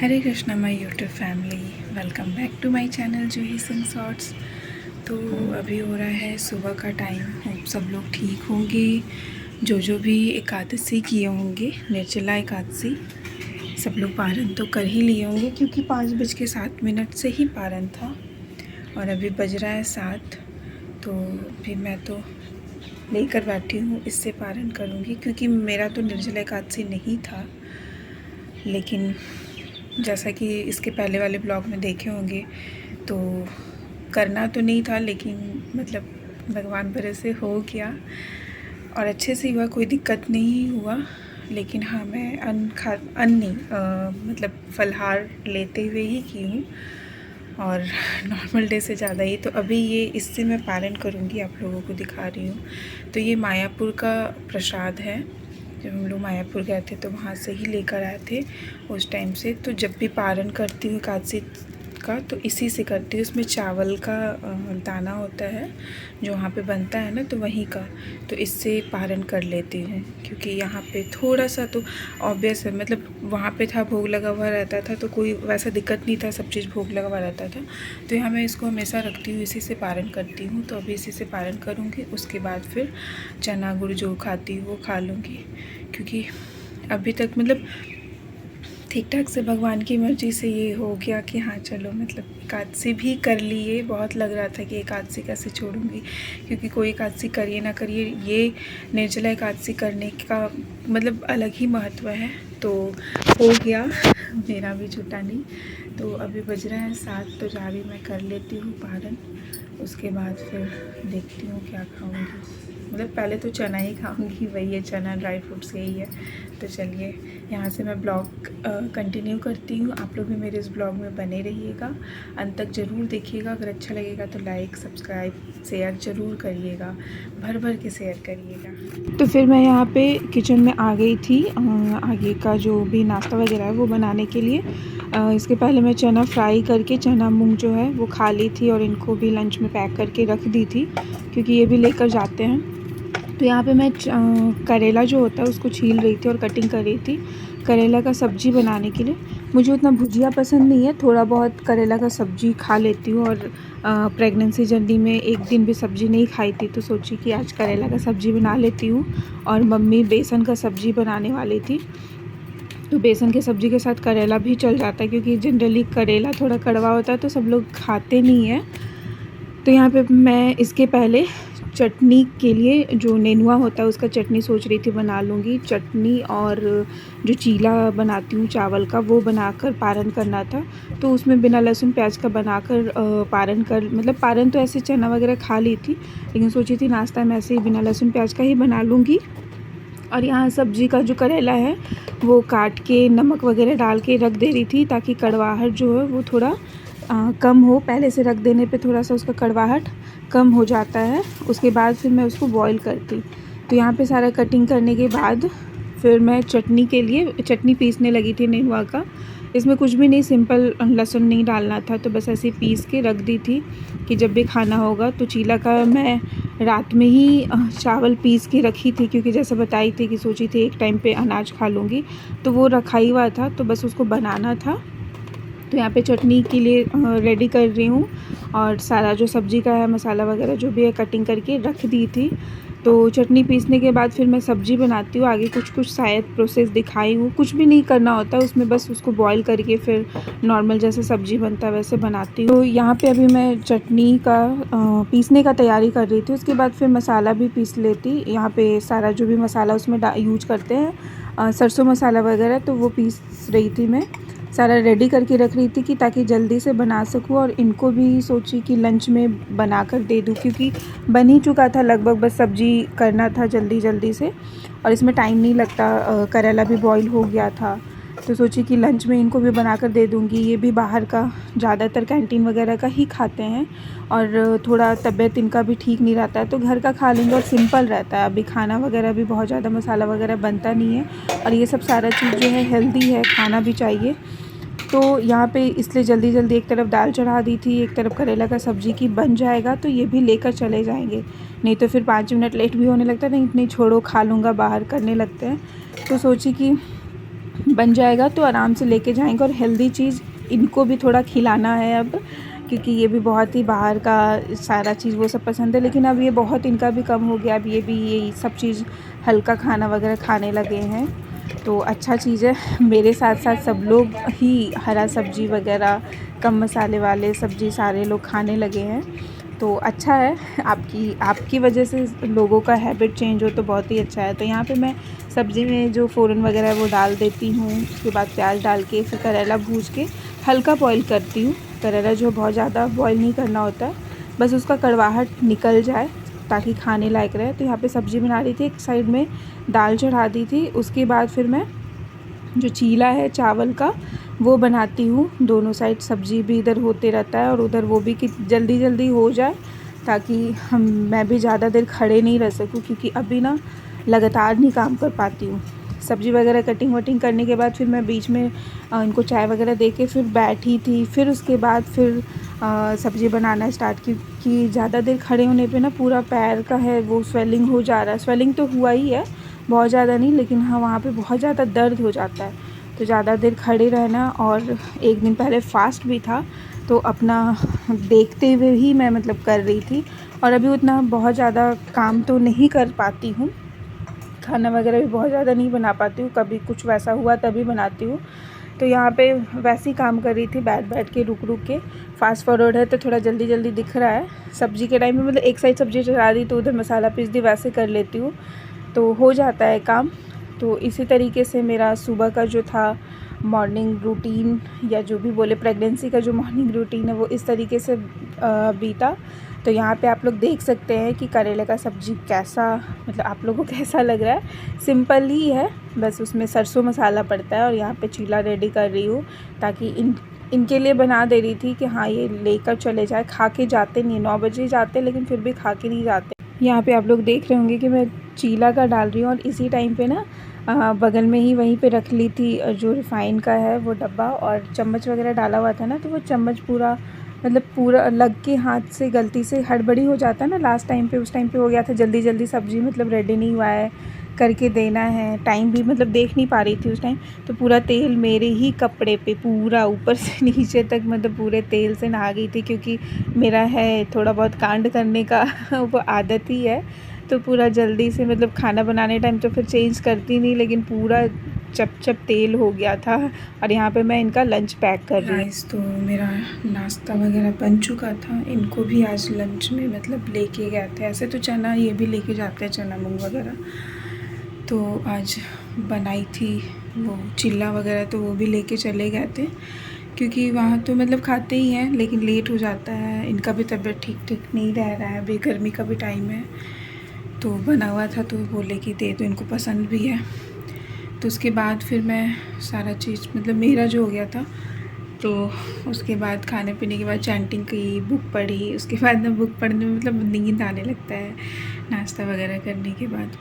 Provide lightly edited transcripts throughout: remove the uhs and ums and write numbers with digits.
Hare Krishna my YouTube family, welcome back to my channel Juhi Singh shorts. तो अभी हो रहा है सुबह का टाइम। होप सब लोग ठीक होंगे। जो भी एकादशी किए होंगे, निर्जला एकादशी, सब लोग पारण तो कर ही लिए होंगे क्योंकि 5:07 से ही पारण था और अभी बज रहा है 7। तो फिर मैं तो लेकर बैठी हूँ, इससे पारण करूँगी क्योंकि मेरा तो निर्जला एकादशी नहीं था। लेकिन जैसा कि इसके पहले वाले ब्लॉग में देखे होंगे तो करना तो नहीं था, लेकिन मतलब भगवान भरोसे से हो गया और अच्छे से हुआ, कोई दिक्कत नहीं हुआ। लेकिन हाँ, मैं अन्न नहीं मतलब फलहार लेते हुए ही की हूँ और नॉर्मल डे से ज़्यादा ही। तो अभी ये इससे मैं पारण करूँगी, आप लोगों को दिखा रही हूँ। तो ये मायापुर का प्रसाद है। जब हम लोग मायापुर गए थे तो वहाँ से ही लेकर आए थे उस टाइम से। तो जब भी पारण करती हूँ एकादशी का तो इसी से करती हूँ। इसमें चावल का दाना होता है जो वहाँ पे बनता है ना, तो वहीं का। तो इससे पारण कर लेती हूँ क्योंकि यहाँ पे थोड़ा सा तो ऑब्वियस है, मतलब वहाँ पे था भोग लगा हुआ रहता था तो कोई वैसा दिक्कत नहीं था, सब चीज़ भोग लगा हुआ रहता था। तो यहाँ मैं इसको हमेशा रखती हूँ, इसी से पारण करती हूँ। तो अभी इसी से पारण करूँगी, उसके बाद फिर चना गुड़ जो खाती हूँ वो खा लूँगी क्योंकि अभी तक मतलब ठीक ठाक से भगवान की मर्ज़ी से ये हो गया कि हाँ चलो, मतलब एकादशी भी कर लिए। बहुत लग रहा था कि एकादशी कैसे छोड़ूंगी, क्योंकि कोई एकादशी करिए ना करिए, ये निर्जला एकादशी करने का मतलब अलग ही महत्व है। तो हो गया, मेरा भी छूटा नहीं। तो अभी बज रहा है 7, तो जा रही मैं कर लेती हूँ पारण। उसके बाद फिर देखती हूँ क्या खाऊंगी। मतलब पहले तो चना ही खाऊंगी, वही है, चना ड्राई फ्रूट्स यही है। तो चलिए यहाँ से मैं ब्लॉग कंटिन्यू करती हूँ। आप लोग भी मेरे इस ब्लॉग में बने रहिएगा, अंत तक ज़रूर देखिएगा। अगर अच्छा लगेगा तो लाइक सब्सक्राइब शेयर ज़रूर करिएगा, भर भर के शेयर करिएगा। तो फिर मैं यहाँ पे किचन में आ गई थी आगे का जो भी नाश्ता वगैरह है वो बनाने के लिए। इसके पहले मैं चना फ्राई करके, चना मूंग जो है वो खा ली थी और इनको भी लंच में पैक करके रख दी थी क्योंकि ये भी लेकर जाते हैं। तो यहाँ पे मैं करेला जो होता है उसको छील रही थी और कटिंग कर रही थी करेला का सब्ज़ी बनाने के लिए। मुझे उतना भुजिया पसंद नहीं है, थोड़ा बहुत करेला का सब्ज़ी खा लेती हूँ और प्रेगनेंसी जर्नी में एक दिन भी सब्ज़ी नहीं खाई थी तो सोची कि आज करेला का सब्ज़ी बना लेती हूँ। और मम्मी बेसन का सब्ज़ी बनाने वाली थी, तो बेसन के सब्ज़ी के साथ करेला भी चल जाता है क्योंकि जनरली करेला थोड़ा कड़वा होता है तो सब लोग खाते नहीं हैं। तो यहाँ पे मैं इसके पहले चटनी के लिए जो नेनुआ होता है उसका चटनी सोच रही थी बना लूँगी। चटनी और जो चीला बनाती हूँ चावल का वो बनाकर पारण करना था, तो उसमें बिना लहसुन प्याज का बनाकर पारण कर, मतलब पारण तो ऐसे चना वगैरह खा ली थी, लेकिन सोची थी नाश्ता में ऐसे ही बिना लहसुन प्याज का ही बना लूँगी। और यहाँ सब्ज़ी का जो करेला है वो काट के नमक वगैरह डाल के रख दे रही थी ताकि कड़वाहट जो है वो थोड़ा कम हो। पहले से रख देने पे थोड़ा सा उसका कड़वाहट कम हो जाता है, उसके बाद फिर मैं उसको बॉईल करती। तो यहाँ पे सारा कटिंग करने के बाद फिर मैं चटनी के लिए चटनी पीसने लगी थी नेनुआ का। इसमें कुछ भी नहीं, सिंपल लहसुन नहीं डालना था, तो बस ऐसे पीस के रख दी थी कि जब भी खाना होगा। तो चीला का मैं रात में ही चावल पीस के रखी थी क्योंकि जैसे बताई थी कि सोची थी एक टाइम पे अनाज खा लूँगी, तो वो रखा ही हुआ था, तो बस उसको बनाना था। तो यहाँ पे चटनी के लिए रेडी कर रही हूँ और सारा जो सब्ज़ी का है मसाला वगैरह जो भी है कटिंग करके रख दी थी। तो चटनी पीसने के बाद फिर मैं सब्ज़ी बनाती हूँ। आगे कुछ शायद प्रोसेस दिखाई हूँ, कुछ भी नहीं करना होता है उसमें, बस उसको बॉईल करके फिर नॉर्मल जैसे सब्ज़ी बनता है वैसे बनाती हूँ। तो यहाँ पे अभी मैं चटनी का पीसने का तैयारी कर रही थी, उसके बाद फिर मसाला भी पीस लेती। यहाँ पे सारा जो भी मसाला उसमें यूज करते हैं सरसों मसाला वगैरह, तो वो पीस रही थी मैं, सारा रेडी करके रख रही थी कि ताकि जल्दी से बना सकूँ। और इनको भी सोची कि लंच में बना कर दे दूँ क्योंकि बन ही चुका था लगभग, बस सब्ज़ी करना था जल्दी जल्दी से और इसमें टाइम नहीं लगता, करेला भी बॉईल हो गया था। तो सोची कि लंच में इनको भी बना कर दे दूँगी। ये भी बाहर का ज़्यादातर कैंटीन वगैरह का ही खाते हैं और थोड़ा तबीयत इनका भी ठीक नहीं रहता है, तो घर का खा लेंगे और सिंपल रहता है। अभी खाना वगैरह भी बहुत ज़्यादा मसाला वगैरह बनता नहीं है और ये सब सारा चीज़ जो है हेल्दी है, खाना भी चाहिए। तो यहाँ पे इसलिए जल्दी जल्दी एक तरफ दाल चढ़ा दी थी, एक तरफ करेला का सब्ज़ी की बन जाएगा तो ये भी लेकर चले जाएंगे, नहीं तो फिर 5 मिनट लेट भी होने लगता है, नहीं इतनी छोड़ो खा लूँगा बाहर करने लगते हैं। तो सोची कि बन जाएगा तो आराम से लेके जाएंगे। और हेल्दी चीज़ इनको भी थोड़ा खिलाना है अब, क्योंकि ये भी बहुत ही बाहर का सारा चीज़ वो सब पसंद है। लेकिन अब ये बहुत इनका भी कम हो गया, अब ये भी यही सब चीज़ हल्का खाना वगैरह खाने लगे हैं, तो अच्छा चीज़ है। मेरे साथ साथ सब लोग ही हरा सब्जी वगैरह, कम मसाले वाले सब्जी सारे लोग खाने लगे हैं, तो अच्छा है। आपकी वजह से लोगों का हैबिट चेंज हो तो बहुत ही अच्छा है। तो यहाँ पे मैं सब्ज़ी में जो फ़ोरन वगैरह है वो डाल देती हूँ, उसके बाद प्याज डाल के फिर करेला भूज के हल्का बॉईल करती हूँ। करेला जो बहुत ज़्यादा बॉईल नहीं करना होता है, बस उसका कड़वाहट निकल जाए ताकि खाने लायक रहे। तो यहाँ पे सब्ज़ी बना रही थी, एक साइड में दाल चढ़ा दी थी, उसके बाद फिर मैं जो चीला है चावल का वो बनाती हूँ। दोनों साइड सब्ज़ी भी इधर होते रहता है और उधर वो भी कि जल्दी जल्दी हो जाए, ताकि मैं भी ज़्यादा देर खड़े नहीं रह सकूँ, क्योंकि अभी ना लगातार नहीं काम कर पाती हूँ। सब्ज़ी वगैरह कटिंग वटिंग करने के बाद फिर मैं बीच में इनको चाय वगैरह दे के फिर बैठी थी। फिर उसके बाद फिर सब्ज़ी बनाना स्टार्ट की, कि ज़्यादा देर खड़े होने पे ना पूरा पैर का है वो स्वेलिंग हो जा रहा है। स्वेलिंग तो हुआ ही है, बहुत ज़्यादा नहीं, लेकिन हाँ वहाँ पे बहुत ज़्यादा दर्द हो जाता है। तो ज़्यादा देर खड़े रहना, और एक दिन पहले फ़ास्ट भी था, तो अपना देखते हुए ही मैं मतलब कर रही थी। और अभी उतना बहुत ज़्यादा काम तो नहीं कर पाती हूँ, खाना वगैरह भी बहुत ज़्यादा नहीं बना पाती हूँ, कभी कुछ वैसा हुआ तभी बनाती हूँ। तो यहाँ पे वैसे ही काम कर रही थी, बैठ के रुक के। फास्ट फॉरवर्ड है तो थोड़ा जल्दी जल्दी दिख रहा है। सब्ज़ी के टाइम में मतलब एक साइड सब्ज़ी चढ़ा दी तो उधर मसाला पीस दी, वैसे कर लेती हूँ तो हो जाता है काम। तो इसी तरीके से मेरा सुबह का जो था मॉर्निंग रूटीन, या जो भी बोले प्रेगनेंसी का जो मॉर्निंग रूटीन है, वो इस तरीके से बीता। तो यहाँ पे आप लोग देख सकते हैं कि करेले का सब्ज़ी कैसा, मतलब आप लोगों को कैसा लग रहा है। सिंपल ही है, बस उसमें सरसों मसाला पड़ता है। और यहाँ पे चीला रेडी कर रही हूँ, ताकि इनके लिए बना दे रही थी कि हाँ ये लेकर चले जाए। खा के जाते नहीं, 9 बजे जाते, लेकिन फिर भी खा के नहीं जाते। यहाँ पे आप लोग देख रहे होंगे कि मैं चीला का डाल रही हूँ, और इसी टाइम पे ना बगल में ही वहीं पे रख ली थी जो रिफ़ाइन का है वो डब्बा, और चम्मच वगैरह डाला हुआ था ना, तो वो चम्मच पूरा मतलब पूरा लग के हाथ से गलती से हड़बड़ी हो जाता है ना लास्ट टाइम पे, उस टाइम पे हो गया था। जल्दी जल्दी सब्ज़ी मतलब रेडी नहीं हुआ है, करके देना है, टाइम भी मतलब देख नहीं पा रही थी उस टाइम। तो पूरा तेल मेरे ही कपड़े पे पूरा ऊपर से नीचे तक मतलब पूरे तेल से नहा गई थी, क्योंकि मेरा है थोड़ा बहुत कांड करने का वो आदत ही है। तो पूरा जल्दी से मतलब खाना बनाने टाइम तो फिर चेंज करती नहीं, लेकिन पूरा चप तेल हो गया था। और यहाँ पे मैं इनका लंच पैक कर रही हूँ। राइस तो मेरा नाश्ता वगैरह बन चुका था, इनको भी आज लंच में मतलब लेके गए थे। ऐसे तो चना ये भी लेके जाते हैं, चना मूंग वगैरह, तो आज बनाई थी वो चिल्ला वगैरह, तो वो भी लेके चले गए थे, क्योंकि वहाँ तो मतलब खाते ही हैं, लेकिन लेट हो जाता है। इनका भी तबीयत ठीक नहीं रह रहा है, अभी गर्मी का भी टाइम है, तो बना हुआ था तो बोले कि दे दो, इनको पसंद भी है। तो उसके बाद फिर मैं सारा चीज़ मतलब मेरा जो हो गया था, तो उसके बाद खाने पीने के बाद चैंटिंग की, बुक पढ़ी। उसके बाद ना बुक पढ़ने में मतलब नींद आने लगता है नाश्ता वगैरह करने के बाद।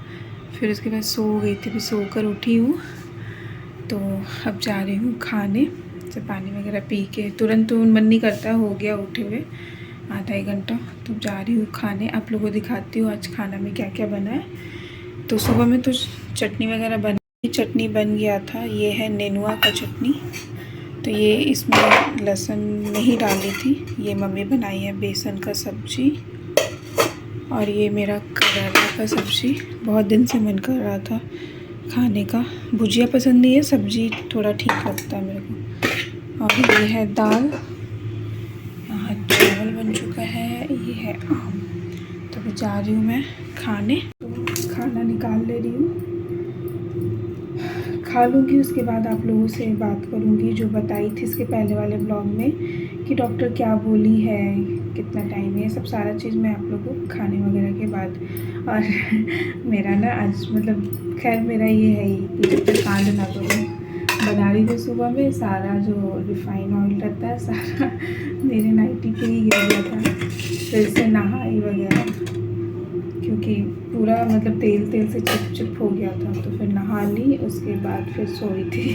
फिर उसके बाद सो गई थी, फिर सो कर उठी हूँ, तो अब जा रही हूँ खाने। से पानी वगैरह पी के तुरंत तो मन नहीं करता, हो गया उठे हुए आधा एक घंटा, तो जा रही हूँ खाने। आप लोगों को दिखाती हूँ आज खाना में क्या क्या बना है। तो सुबह में तो चटनी वगैरह चटनी बन गया था। ये है नेनुआ का चटनी, तो ये इसमें लहसुन नहीं डाली थी, ये मम्मी बनाई है। बेसन का सब्जी, और ये मेरा करेला का सब्जी। बहुत दिन से मन कर रहा था खाने का। भुजिया पसंद नहीं है, सब्जी थोड़ा ठीक लगता है मेरे को। और ये है दाल, यहाँ चावल बन चुका है, ये है आम। तो अभी जा रही हूँ मैं खाने, तो खाना निकाल ले रही हूँ, खा लूँगी। उसके बाद आप लोगों से बात करूँगी, जो बताई थी इसके पहले वाले ब्लॉग में कि डॉक्टर क्या बोली है, कितना टाइम है, सब सारा चीज़ मैं आप लोगों को खाने वगैरह के बाद। और मेरा ना आज मतलब खैर मेरा ये है ही कि जब तक कांड ना करूँ। बना रही थी सुबह में, सारा जो रिफ़ाइन ऑयल रहता है सारा मेरे नाइटी पे ही गिर गया था। फिर से नहाई वगैरह, क्योंकि पूरा मतलब तेल से चिप हो गया था, तो फिर नहा ली। उसके बाद फिर सोई थी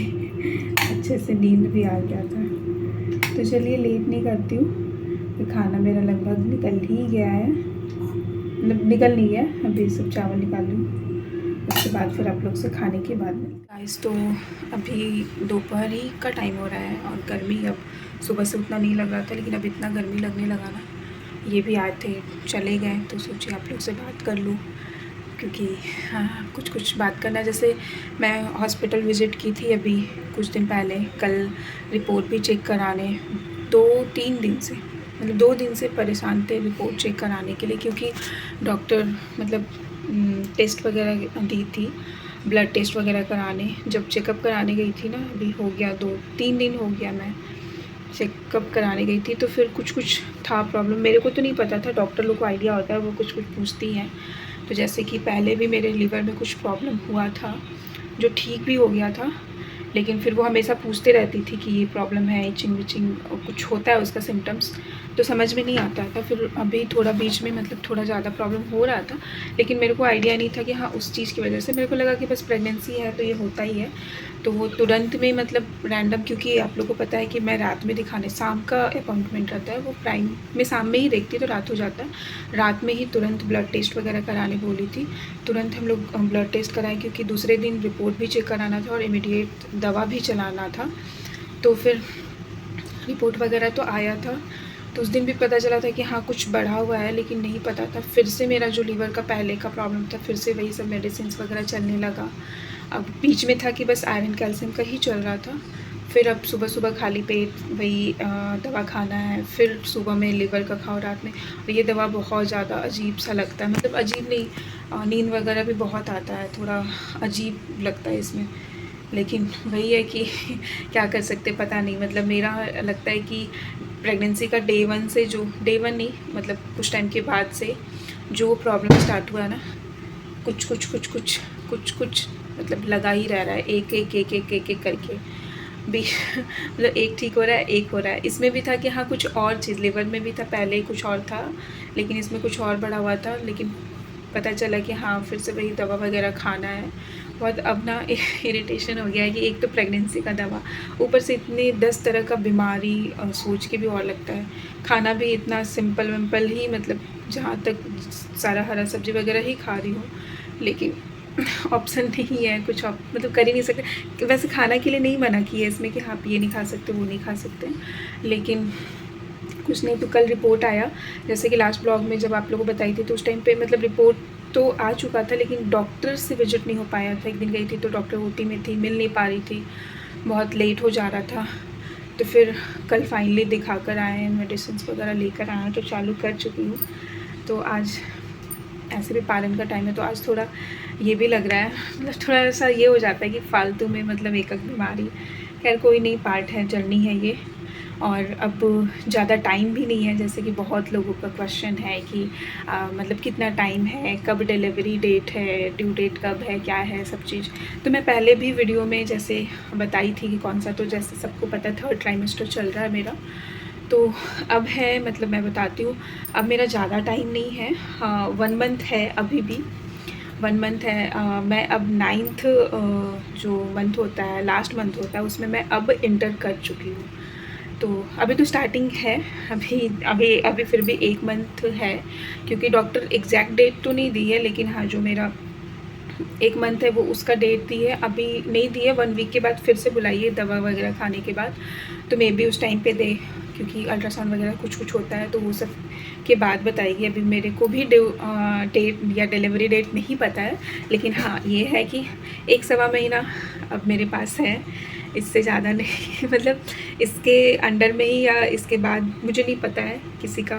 अच्छे से नींद भी आ गया था। तो चलिए लेट नहीं करती हूँ, तो खाना मेरा लगभग निकल ही गया है, मतलब निकल नहीं गया, अभी सब चावल निकाल लूँ। उसके उसके बाद फिर आप लोग से खाने के बाद गाइस। तो अभी दोपहर ही का टाइम हो रहा है और गर्मी अब सुबह से उतना नहीं लग रहा था, लेकिन अब इतना गर्मी लगने लगा ना। ये भी आए थे, चले गए, तो सोचिए आप लोग से बात कर लूँ, क्योंकि हाँ कुछ बात करना है। जैसे मैं हॉस्पिटल विज़िट की थी अभी कुछ दिन पहले, कल रिपोर्ट भी चेक कराने 2-3 दिन से, मतलब 2 दिन से परेशान थे रिपोर्ट चेक कराने के लिए, क्योंकि डॉक्टर मतलब टेस्ट वगैरह दी थी, ब्लड टेस्ट वगैरह कराने। जब चेकअप कराने गई थी ना, अभी हो गया 2-3 दिन हो गया मैं चेकअप कराने गई थी, तो फिर कुछ था प्रॉब्लम। मेरे को तो नहीं पता था, डॉक्टर लोग को आइडिया होता है, वो कुछ पूछती हैं। तो जैसे कि पहले भी मेरे लीवर में कुछ प्रॉब्लम हुआ था, जो ठीक भी हो गया था, लेकिन फिर वो हमेशा पूछते रहती थी कि ये प्रॉब्लम है, इचिंग विचिंग और कुछ होता है उसका सिम्टम्स, तो समझ में नहीं आता था। फिर अभी थोड़ा बीच में मतलब थोड़ा ज़्यादा प्रॉब्लम हो रहा था, लेकिन मेरे को आइडिया नहीं था कि हाँ उस चीज़ की वजह से। मेरे को लगा कि बस प्रेगनेंसी है तो ये होता ही है। तो वो तुरंत में मतलब रैंडम, क्योंकि आप लोगों को पता है कि मैं रात में दिखाने, शाम का अपॉइंटमेंट रहता है, वो प्राइम में शाम में ही देखती, तो रात हो जाता है। रात में ही तुरंत ब्लड टेस्ट वगैरह कराने बोली थी। तुरंत हम लोग ब्लड टेस्ट कराए, क्योंकि दूसरे दिन रिपोर्ट भी चेक कराना था और इमीडिएट दवा भी चलाना था। तो फिर रिपोर्ट वगैरह तो आया था, तो उस दिन भी पता चला था कि हाँ कुछ बढ़ा हुआ है, लेकिन नहीं पता था फिर से मेरा जो लीवर का पहले का प्रॉब्लम था, फिर से वही सब मेडिसिन वगैरह चलने लगा। अब बीच में था कि बस आयरन कैल्शियम का ही चल रहा था, फिर अब सुबह खाली पेट वही दवा खाना है, फिर सुबह में लीवर का खाओ, रात में। और ये दवा बहुत ज़्यादा अजीब सा लगता है, मतलब अजीब नहीं, नींद वगैरह भी बहुत आता है, थोड़ा अजीब लगता है इसमें। लेकिन वही है कि क्या कर सकते, पता नहीं, मतलब मेरा लगता है कि प्रेगनेंसी का डे 1 से, जो डे 1 नहीं मतलब कुछ टाइम के बाद से जो प्रॉब्लम स्टार्ट हुआ है ना, कुछ मतलब लगा ही रह रहा है, एक करके भी मतलब एक ठीक हो रहा है, एक हो रहा है। इसमें भी था कि हाँ कुछ और चीज़, लिवर में भी था पहले कुछ और था, लेकिन इसमें कुछ और बढ़ा हुआ था। लेकिन पता चला कि हाँ फिर से वही दवा वगैरह खाना है। बहुत अब ना इरिटेशन हो गया है कि एक तो प्रेगनेंसी का दवा, ऊपर से इतने 10 तरह का बीमारी, सोच के भी और लगता है। खाना भी इतना सिंपल विम्पल ही, मतलब जहाँ तक सारा हरा सब्जी वगैरह ही खा रही हूँ, लेकिन ऑप्शन नहीं है कुछ, मतलब कर ही नहीं सकते। वैसे खाना के लिए नहीं मना किया है इसमें कि हाँ ये नहीं खा सकते, वो नहीं खा सकते, लेकिन कुछ नहीं। तो कल रिपोर्ट आया, जैसे कि लास्ट ब्लॉग में जब आप लोगों को बताई थी, तो उस टाइम पे मतलब रिपोर्ट तो आ चुका था, लेकिन डॉक्टर से विजिट नहीं हो पाया था। एक दिन गई थी तो डॉक्टर ओटी में थी, मिल नहीं पा रही थी, बहुत लेट हो जा रहा था। तो फिर कल फाइनली दिखा कर आए हैं, मेडिसिन वगैरह लेकर आए हैं, तो चालू कर चुकी हूँ। तो आज ऐसे भी पालन का टाइम है, तो आज थोड़ा ये भी लग रहा है, मतलब थोड़ा सा ये हो जाता है कि फालतू में मतलब एक बीमारी। खैर कोई नहीं, पार्ट है, जर्नी है ये। और अब ज़्यादा टाइम भी नहीं है, जैसे कि बहुत लोगों का क्वेश्चन है कि मतलब कितना टाइम है, कब डिलीवरी डेट है, ड्यू डेट कब है, क्या है सब चीज़। तो मैं पहले भी वीडियो में जैसे बताई थी कि कौन सा, तो जैसे सबको पता 3rd ट्राइमेस्टर चल रहा है मेरा। तो अब है, मतलब मैं बताती हूँ, अब मेरा ज़्यादा टाइम नहीं है, 1 मंथ है अभी भी, 1 मंथ है। मैं अब 9th जो मंथ होता है, लास्ट मंथ होता है, उसमें मैं अब इंटर कर चुकी हूँ। तो अभी तो स्टार्टिंग है, अभी फिर भी 1 मंथ है, क्योंकि डॉक्टर एग्जैक्ट डेट तो नहीं दी है, लेकिन हाँ जो मेरा 1 मंथ है वो उसका डेट दी है, अभी नहीं दी है। 1 वीक के बाद फिर से बुलाइए दवा वगैरह खाने के बाद, तो मे बी उस टाइम पे दे, क्योंकि अल्ट्रासाउंड वगैरह कुछ होता है, तो वो सब के बाद बताएगी। अभी मेरे को भी डेट या डिलीवरी डेट नहीं पता है, लेकिन हाँ ये है कि 1-1.25 महीना अब मेरे पास है, इससे ज़्यादा नहीं मतलब इसके अंडर में ही या इसके बाद मुझे नहीं पता है, किसी का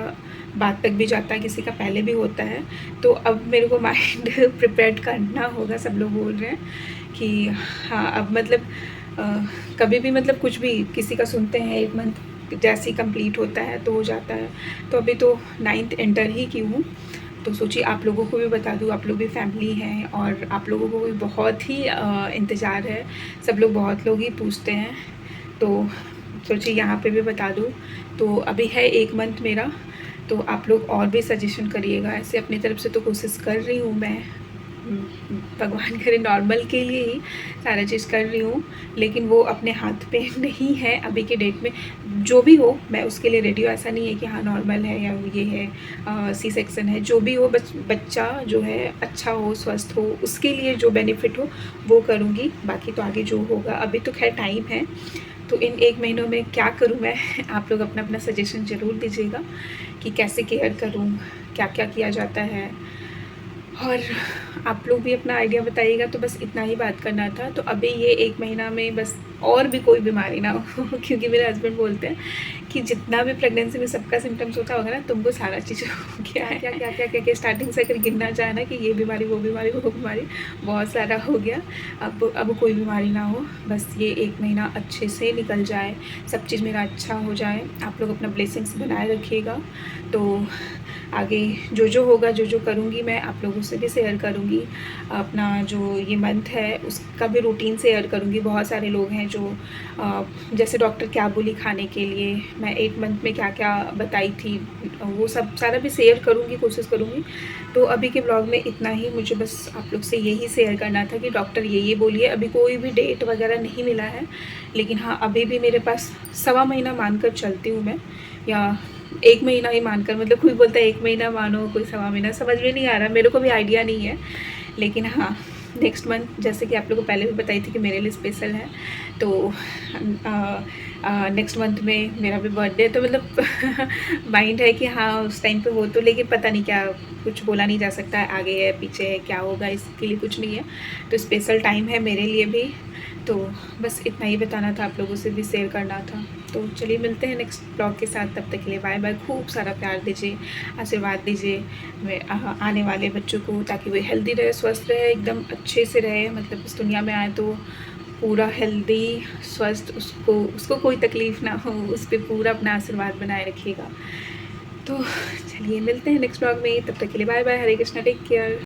बाद तक भी जाता है, किसी का पहले भी होता है। तो अब मेरे को माइंड प्रिपेयर्ड करना होगा। सब लोग बोल रहे हैं कि हाँ अब मतलब कभी भी मतलब कुछ भी किसी का सुनते हैं, 1 मंथ जैसे ही कंप्लीट होता है तो हो जाता है। तो अभी तो 9th एंटर ही की हूँ, तो सोचिए आप लोगों को भी बता दूँ, आप लोग भी फैमिली हैं और आप लोगों को भी बहुत ही इंतज़ार है, सब लोग बहुत लोग ही पूछते हैं, तो सोचिए यहाँ पे भी बता दूँ। तो अभी है 1 मंथ मेरा, तो आप लोग और भी सजेशन करिएगा, ऐसे अपनी तरफ से तो कोशिश कर रही हूँ मैं, भगवान करे नॉर्मल के लिए ही सारा चीज़ कर रही हूँ, लेकिन वो अपने हाथ पे नहीं है अभी के डेट में। जो भी हो मैं उसके लिए रेडी हूँ, ऐसा नहीं है कि हाँ नॉर्मल है या ये है सी सेक्शन है, जो भी हो बस बच्चा जो है अच्छा हो, स्वस्थ हो, उसके लिए जो बेनिफिट हो वो करूँगी। बाकी तो आगे जो होगा, अभी तो खैर टाइम है। तो इन 1 महीनों में क्या करूँ मैं आप लोग अपना अपना सजेशन ज़रूर दीजिएगा कि कैसे केयर करूँ, क्या क्या किया जाता है, और आप लोग भी अपना आइडिया बताइएगा। तो बस इतना ही बात करना था। तो अभी ये 1 महीना में बस और भी कोई बीमारी ना हो क्योंकि मेरे हस्बैंड बोलते हैं कि जितना भी प्रेगनेंसी में सबका सिम्टम्स होता होगा ना, तुमको सारा चीज़ हो गया है। क्या स्टार्टिंग से अगर गिनना चाहे ना कि ये बीमारी वो बीमारी बहुत सारा हो गया। अब कोई बीमारी ना हो, बस ये 1 महीना अच्छे से निकल जाए, सब चीज़ मेरा अच्छा हो जाए। आप लोग अपना ब्लेसिंग्स बनाए रखिएगा। तो आगे जो होगा, जो करूँगी मैं आप लोगों से भी शेयर करूँगी। अपना जो ये मंथ है उसका भी रूटीन शेयर करूँगी। बहुत सारे लोग हैं जो जैसे डॉक्टर क्या बोली खाने के लिए, मैं 8 मंथ में क्या क्या बताई थी, वो सब सारा भी शेयर करूँगी, कोशिश करूँगी। तो अभी के ब्लॉग में इतना ही। मुझे बस आप लोग से यही शेयर करना था कि डॉक्टर ये बोलिए। अभी कोई भी डेट वगैरह नहीं मिला है, लेकिन हाँ अभी भी मेरे पास 1.25 महीना मानकर चलती हूँ मैं, या 1 महीना ही मानकर। मतलब कोई बोलता है 1 महीना मानो, कोई 1.25 महीना, समझ में नहीं आ रहा, मेरे को भी आइडिया नहीं है। लेकिन हाँ नेक्स्ट मंथ, जैसे कि आप लोगों को पहले भी बताई थी कि मेरे लिए स्पेशल है, तो नेक्स्ट मंथ में मेरा भी बर्थडे है। तो मतलब माइंड है कि हाँ उस टाइम पे हो तो, लेकिन पता नहीं क्या, कुछ बोला नहीं जा सकता है, आगे है पीछे है, क्या होगा इसके लिए कुछ नहीं है। तो स्पेशल टाइम है मेरे लिए भी। तो बस इतना ही बताना था, आप लोगों से भी शेयर करना था। तो चलिए मिलते हैं नेक्स्ट ब्लॉग के साथ, तब तक के लिए बाय बाय। खूब सारा प्यार दीजिए, आशीर्वाद दीजिए आने वाले बच्चों को, ताकि वो हेल्दी रहे, स्वस्थ रहे, एकदम अच्छे से रहे। मतलब इस दुनिया में आए तो पूरा हेल्दी स्वस्थ, उसको कोई तकलीफ़ ना हो, उस पर पूरा अपना आशीर्वाद बनाए रखिएगा। तो चलिए मिलते हैं नेक्स्ट ब्लॉग में, तब तक के लिए बाय बाय। हरे कृष्णा, टेक केयर।